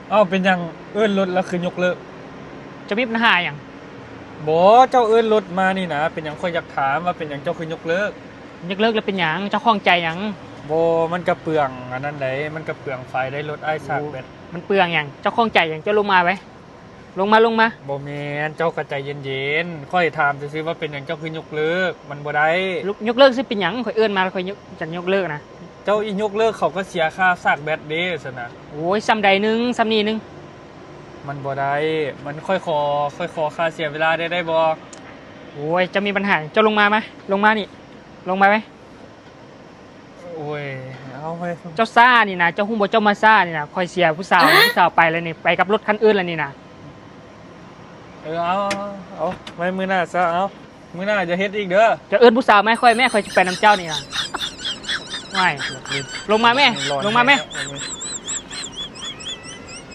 เอ้าเป็นยังเอื้อนรถแล้วคือยกเลิกจะมีปัญหาอย่างบ่เจ้าเอื้อนรถมานี่นะเป็นยังค่อยอยากถามว่าเป็นยังเจ้าคือยกเลิกยกเลิกแล้วเป็นอย่างเจ้าข้องใจอย่างบ่มันกระเปืองอันนั้นได้มันกระเปืองไฟได้รถไอ้ซากแบตมันเปลืองอย่างเจ้าข้องใจอย่างเจ้าลงมาไว้ลงมาบ่แม่นเจ้าก็ใจเย็นๆค่อยถามซื่อๆว่าเป็นหยังเจ้าคือยกเลิกมันบ่ได้ยกเลิกซิเป็นอย่างข่อยเอื้อนมาแล้วข่อยจะยกเลิกนะเจ้าอียกเลิกเขาก็เสียค่าซากแบตเด้ซั่นน่ะโอ้ยซ้ำใดนึงซ้ำนี้นึงมันบ่ได้มันค่อยขอค่าเสียเวลาได้บ่โอ้ยจะมีปัญหาเจ้าลงมาไหมลงมานี่ลงมาไหมโอ้ยเอาไปเจ้าซ่านี่นะเจ้าหุ้มบ่เจ้ามาซ่านี่นะข่อยเสียผู้สาวผู้สาวไปแล้วนี่ไปกับรถคันอื่นแล้วนี่นะเอาไว้มื้อหน้าซะเอามื้อหน้าจะเฮ็ดอีกเด้อจะเอื้อนผู้สาวไหมข่อยแม่ข่อยจะไปนำเจ้านี่นะไม่ลงมาแม่ลงมาแม่